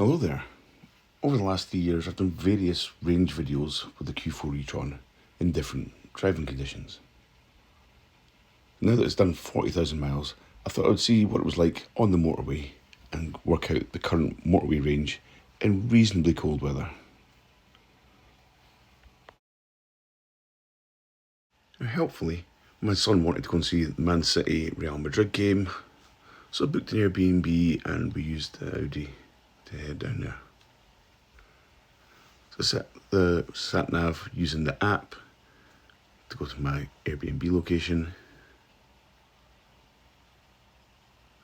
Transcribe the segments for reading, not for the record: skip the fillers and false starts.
Hello there. Over the last 3 years, I've done various range videos with the Q4 E-Tron in different driving conditions. Now that it's done 40,000 miles, I thought I would see what it was like on the motorway and work out the current motorway range in reasonably cold weather. Now, helpfully, my son wanted to go and see the Man City Real Madrid game, so I booked an Airbnb and we used the Audi to head down there. So I set the sat-nav using the app to go to my Airbnb location.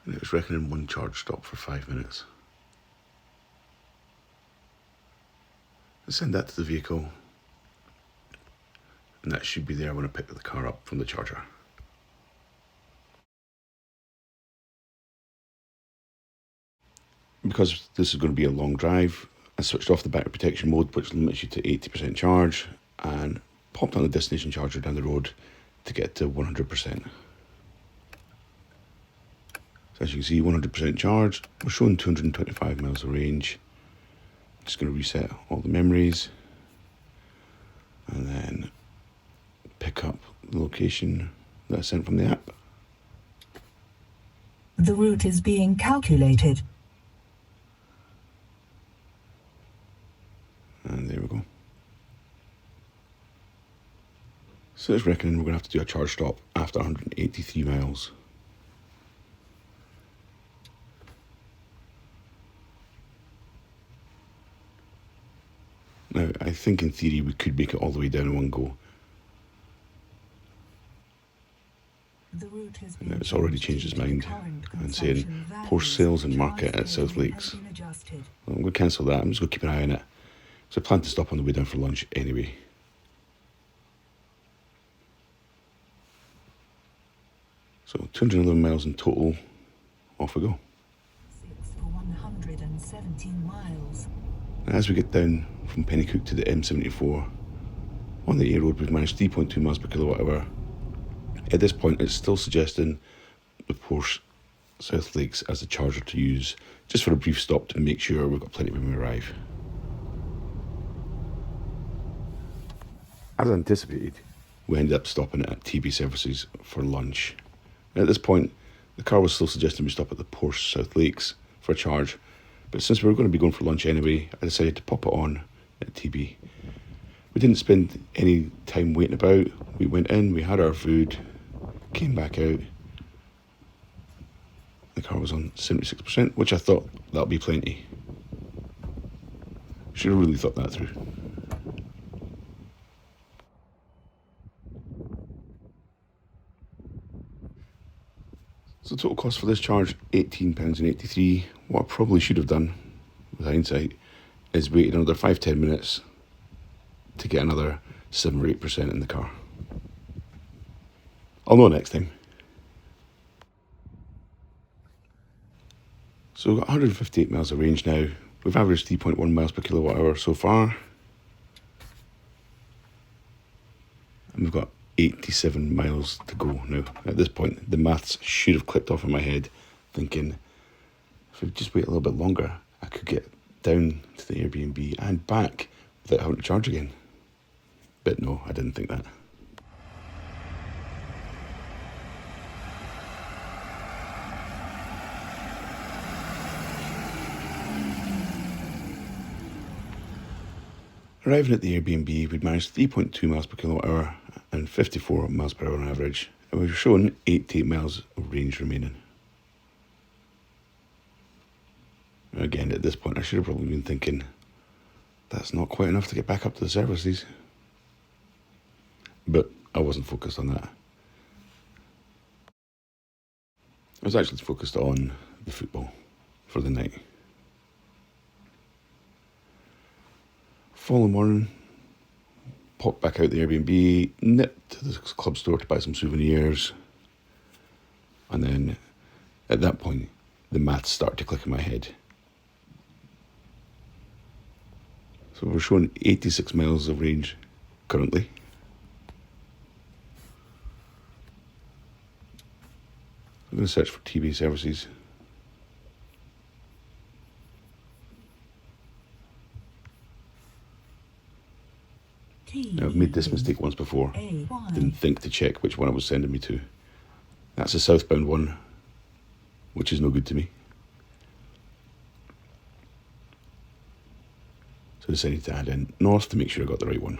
And it was reckoning one charge stop for 5 minutes. I send that to the vehicle, and that should be there when I pick the car up from the charger. Because this is going to be a long drive, I switched off the battery protection mode, which limits you to 80% charge, and popped on the destination charger down the road to get to 100%. So as you can see, 100% charge. We're showing 225 miles of range. Just going to reset all the memories and then pick up the location that I sent from the app. The route is being calculated. And there we go. So it's reckoning we're going to have to do a charge stop after 183 miles. Now, I think in theory we could make it all the way down in one go. Now it's already changed its mind and saying post sales and market at South Lakes. Well, I'm going to cancel that. I'm just going to keep an eye on it. So I plan to stop on the way down for lunch anyway. So 211 miles in total. Off we go. For 117 miles. And as we get down from Pennycook to the M74, on the A road we've managed 3.2 miles per kilowatt hour. At this point it's still suggesting the Porsche South Lakes as a charger to use, just for a brief stop to make sure we've got plenty when we arrive. As anticipated, we ended up stopping at TB Services for lunch. And at this point, the car was still suggesting we stop at the Porsche South Lakes for a charge, but since we were going to be going for lunch anyway, I decided to pop it on at TB. We didn't spend any time waiting about. We went in, we had our food, came back out. The car was on 76%, which I thought that'll be plenty. Should have really thought that through. So the total cost for this charge, £18.83. What I probably should have done, with hindsight, is waited another 5-10 minutes to get another 7 or 8% in the car. I'll know next time. So we've got 158 miles of range now. We've averaged 3.1 miles per kilowatt hour so far. And we've got 87 miles to go now. At this point, the maths should have clicked off in my head, thinking if we just wait a little bit longer, I could get down to the Airbnb and back without having to charge again. But no, I didn't think that. Arriving at the Airbnb, we'd managed 3.2 miles per kilowatt hour and 54 miles per hour on average, and we were showing 88 miles of range remaining. Again, at this point, I should have probably been thinking, that's not quite enough to get back up to the services. But I wasn't focused on that. I was actually focused on the football for the night. Following morning, popped back out the Airbnb, nipped to the club store to buy some souvenirs, and then at that point the maths started to click in my head. So we're showing 86 miles of range currently. I'm going to search for TB Services. Now, I've made this mistake once before. AY. Didn't think to check which one it was sending me to. That's a southbound one, which is no good to me. So I decided to add in north to make sure I got the right one.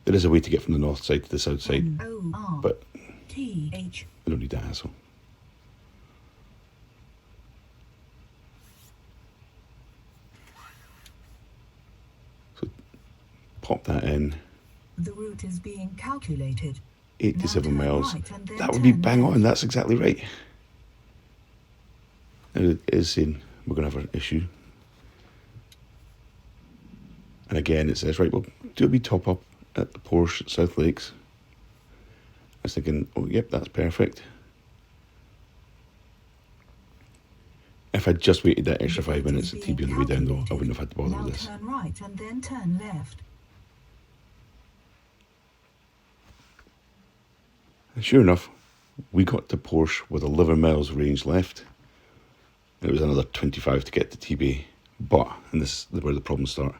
There is a way to get from the north side to the south side, but I don't need that hassle. So pop that in. The route is being calculated. 87 Now turn miles. right and then That would be turn bang left. on. That's exactly right. Now it is saying we're going to have an issue. And again, it says, right, well, do a wee top up at the Porsche South Lakes. I was thinking, oh, yep, that's perfect. If I'd just waited that extra 5 minutes at TB on the way down, though, I wouldn't have had to bother Now with this. turn right and then turn left. And sure enough, we got to Porsche with 11 miles range left. And it was another 25 to get to TB. But, and this is where the problems start,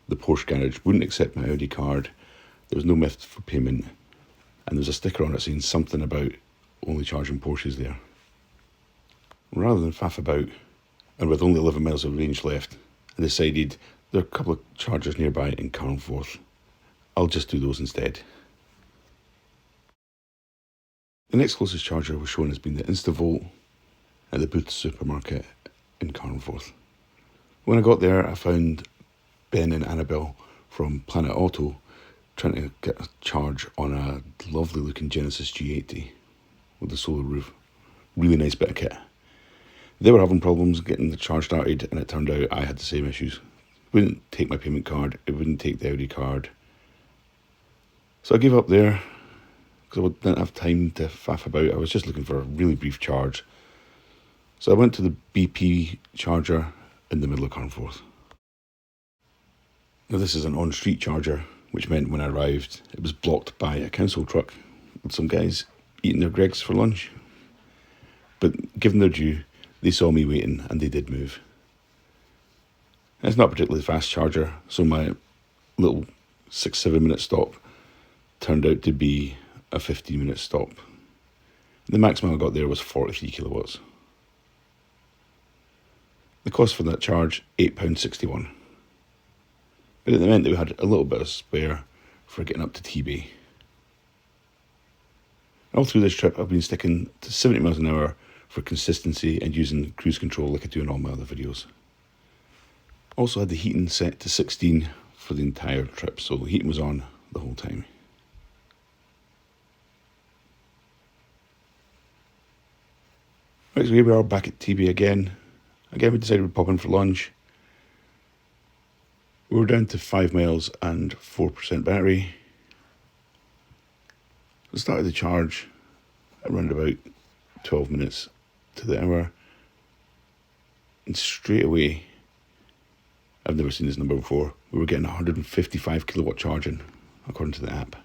the Porsche garage wouldn't accept my Audi card. There was no method for payment. And there was a sticker on it saying something about only charging Porsches there. Rather than faff about, and with only 11 miles of range left, I decided there are a couple of chargers nearby in Carnforth. I'll just do those instead. The next closest charger was shown as being the InstaVolt at the Booth supermarket in Carnforth. When I got there, I found Ben and Annabelle from Planet Auto trying to get a charge on a lovely looking Genesis G80 with a solar roof. Really nice bit of kit. They were having problems getting the charge started, and it turned out I had the same issues. It wouldn't take my payment card, it wouldn't take the Audi card. So I gave up there because I didn't have time to faff about. I was just looking for a really brief charge. So I went to the BP charger in the middle of Carnforth. Now this is an on-street charger, which meant when I arrived, it was blocked by a council truck with some guys eating their Greggs for lunch. But given their due, they saw me waiting and they did move. And it's not a particularly fast charger, so my little 6-7 minute stop turned out to be a 15-minute stop. The maximum I got there was 43 kilowatts. The cost for that charge, £8.61. But it meant that we had a little bit of spare for getting up to TB. All through this trip, I've been sticking to 70 miles an hour for consistency and using cruise control like I do in all my other videos. Also had the heating set to 16 for the entire trip, so the heating was on the whole time. Right, so here we are back at TB again. Again, we decided we'd pop in for lunch. We were down to 5 miles and 4% battery. I started the charge around about 12 minutes to the hour. And straight away, I've never seen this number before, we were getting 155 kilowatt charging, according to the app.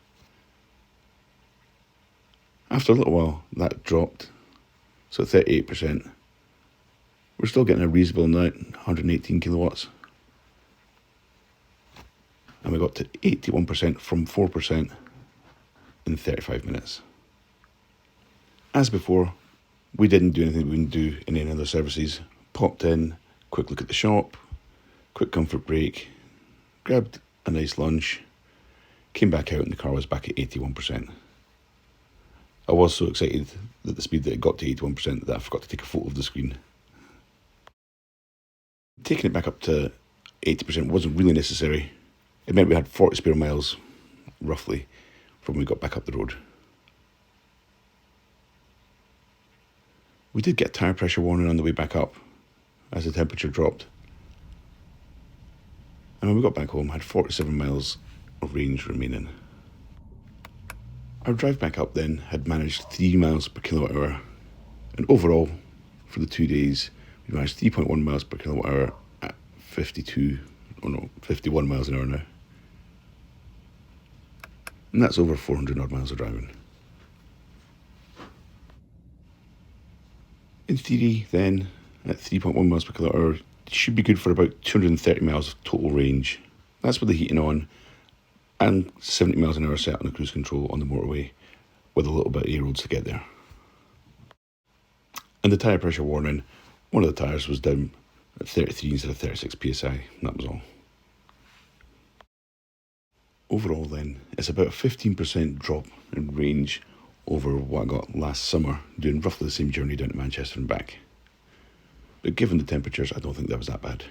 After a little while, that dropped, so 38%. We're still getting a reasonable amount, 118 kilowatts. And we got to 81% from 4% in 35 minutes. As before, we didn't do anything we wouldn't do in any other services. Popped in, quick look at the shop, quick comfort break, grabbed a nice lunch, came back out and the car was back at 81%. I was so excited at the speed that it got to 81% that I forgot to take a photo of the screen. Taking it back up to 80% wasn't really necessary. It meant we had 40 spare miles, roughly, from when we got back up the road. We did get a tyre pressure warning on the way back up, as the temperature dropped. And when we got back home, I had 47 miles of range remaining. Our drive back up then had managed 3 miles per kilowatt hour. And overall, for the 2 days, we managed 3.1 miles per kilowatt hour at 51 miles an hour now. And that's over 400 odd miles of driving. In theory, then, at 3.1 miles per kilowatt hour, it should be good for about 230 miles of total range. That's with the heating on and 70 miles an hour set on the cruise control on the motorway with a little bit of A roads to get there. And the tyre pressure warning, one of the tyres was down at 33 instead of 36 psi, and that was all. Overall then, it's about a 15% drop in range over what I got last summer, doing roughly the same journey down to Manchester and back. But given the temperatures, I don't think that was that bad.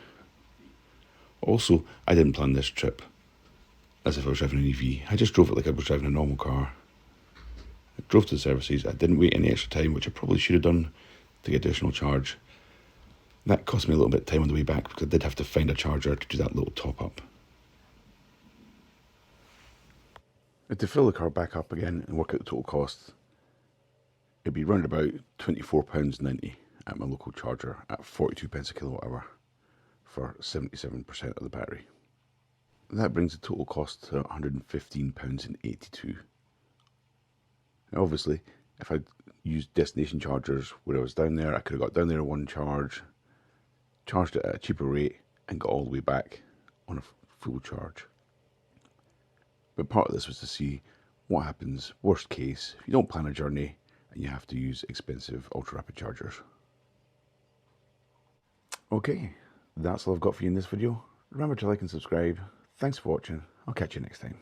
Also, I didn't plan this trip as if I was driving an EV. I just drove it like I was driving a normal car. I drove to the services. I didn't wait any extra time, which I probably should have done to get additional charge. That cost me a little bit of time on the way back because I did have to find a charger to do that little top up. But to fill the car back up again and work out the total cost, it'd be round about £24.90 at my local charger at 42 pence a kilowatt hour for 77% of the battery. That brings the total cost to £115.82. Now obviously, if I'd used destination chargers where I was down there, I could have got down there in one charge, charged it at a cheaper rate, and got all the way back on a full charge. But part of this was to see what happens, worst case, if you don't plan a journey and you have to use expensive ultra-rapid chargers. Okay, that's all I've got for you in this video. Remember to like and subscribe. Thanks for watching. I'll catch you next time.